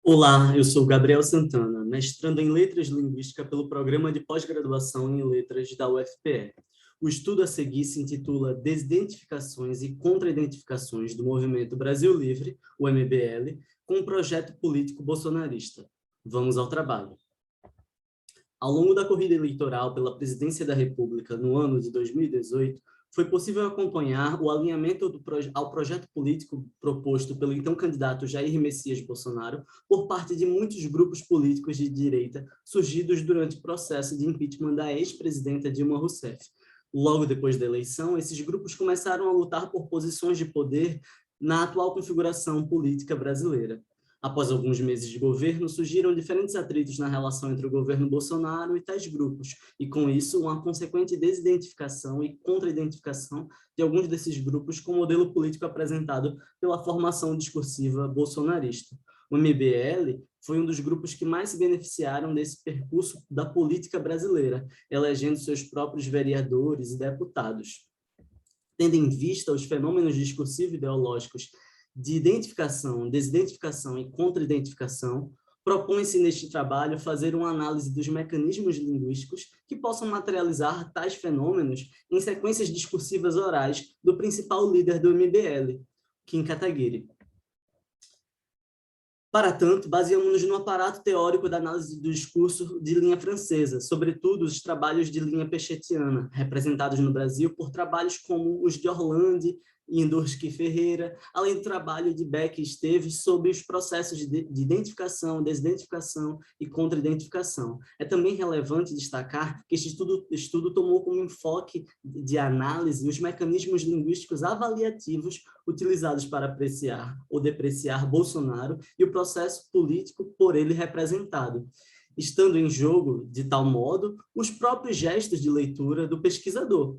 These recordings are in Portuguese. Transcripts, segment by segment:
Olá, eu sou Gabriel Santana, mestrando em Letras Linguística pelo Programa de Pós-Graduação em Letras da UFPE. O estudo a seguir se intitula Desidentificações e Contra-Identificações do Movimento Brasil Livre, o MBL, com um projeto político bolsonarista. Vamos ao trabalho. Ao longo da corrida eleitoral pela presidência da República no ano de 2018, foi possível acompanhar o alinhamento ao projeto político proposto pelo então candidato Jair Messias Bolsonaro por parte de muitos grupos políticos de direita surgidos durante o processo de impeachment da ex-presidenta Dilma Rousseff. Logo depois da eleição, esses grupos começaram a lutar por posições de poder na atual configuração política brasileira. Após alguns meses de governo, surgiram diferentes atritos na relação entre o governo Bolsonaro e tais grupos, e com isso uma consequente desidentificação e contra-identificação de alguns desses grupos com o modelo político apresentado pela formação discursiva bolsonarista. O MBL foi um dos grupos que mais se beneficiaram desse percurso da política brasileira, elegendo seus próprios vereadores e deputados. Tendo em vista os fenômenos discursivos ideológicos de identificação, desidentificação e contra-identificação, propõe-se neste trabalho fazer uma análise dos mecanismos linguísticos que possam materializar tais fenômenos em sequências discursivas orais do principal líder do MBL, Kim Kataguiri. Para tanto, baseamos-nos no aparato teórico da análise do discurso de linha francesa, sobretudo os trabalhos de linha pechetiana, representados no Brasil por trabalhos como os de Orlandi e Indurski Ferreira, além do trabalho de Beck e Esteves sobre os processos de identificação, desidentificação e contra-identificação. É também relevante destacar que este estudo tomou como enfoque de análise os mecanismos linguísticos avaliativos utilizados para apreciar ou depreciar Bolsonaro e o processo político por ele representado, estando em jogo, de tal modo, os próprios gestos de leitura do pesquisador.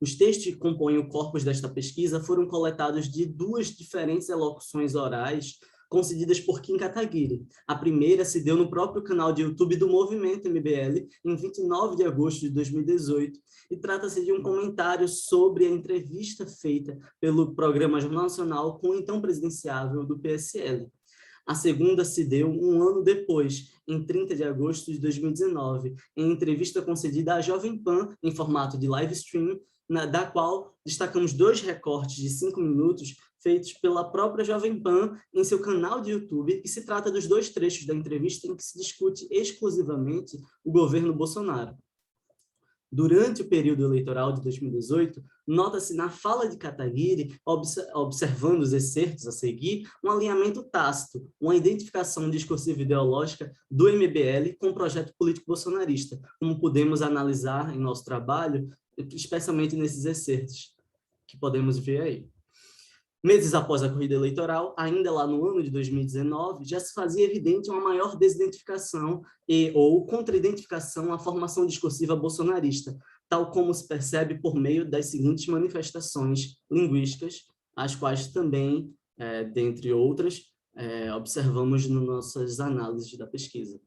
Os textos que compõem o corpus desta pesquisa foram coletados de duas diferentes elocuções orais concedidas por Kim Kataguiri. A primeira se deu no próprio canal de YouTube do Movimento MBL, em 29 de agosto de 2018, e trata-se de um comentário sobre a entrevista feita pelo programa Jornal Nacional com o então presidenciável do PSL. A segunda se deu um ano depois, em 30 de agosto de 2019, em entrevista concedida à Jovem Pan, em formato de live stream, da qual destacamos 2 recortes de 5 minutos feitos pela própria Jovem Pan em seu canal de YouTube, e se trata dos 2 trechos da entrevista em que se discute exclusivamente o governo Bolsonaro. Durante o período eleitoral de 2018, nota-se na fala de Kataguiri, observando os excertos a seguir, um alinhamento tácito, uma identificação discursiva ideológica do MBL com o projeto político bolsonarista, como podemos analisar em nosso trabalho, especialmente nesses excertos que podemos ver aí. Meses após a corrida eleitoral, ainda lá no ano de 2019, já se fazia evidente uma maior desidentificação ou contra-identificação à formação discursiva bolsonarista, tal como se percebe por meio das seguintes manifestações linguísticas, as quais também, dentre outras, observamos nas nossas análises da pesquisa.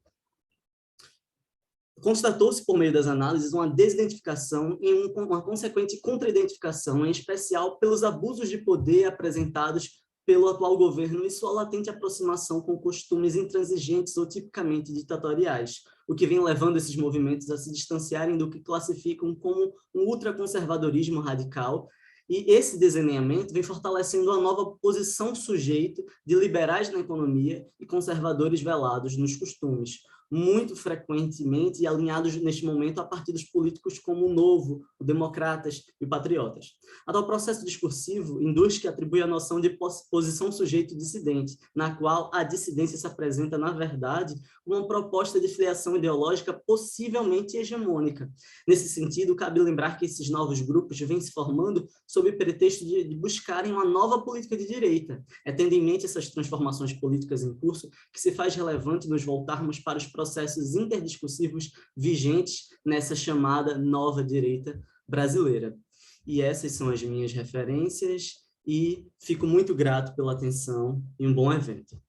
Constatou-se, por meio das análises, uma desidentificação e uma consequente contra-identificação, em especial pelos abusos de poder apresentados pelo atual governo e sua latente aproximação com costumes intransigentes ou tipicamente ditatoriais, o que vem levando esses movimentos a se distanciarem do que classificam como um ultraconservadorismo radical. E esse desalinhamento vem fortalecendo a nova posição sujeito de liberais na economia e conservadores velados nos costumes, muito frequentemente e alinhados neste momento a partidos políticos como o Novo, o Democratas e o Patriotas. A tal processo discursivo induz que atribui a noção de posição sujeito dissidente, na qual a dissidência se apresenta, na verdade, como uma proposta de filiação ideológica possivelmente hegemônica. Nesse sentido, cabe lembrar que esses novos grupos vêm se formando sob o pretexto de buscarem uma nova política de direita. É tendo em mente essas transformações políticas em curso que se faz relevante nos voltarmos para os processos interdiscursivos vigentes nessa chamada nova direita brasileira. E essas são as minhas referências e fico muito grato pela atenção e um bom evento.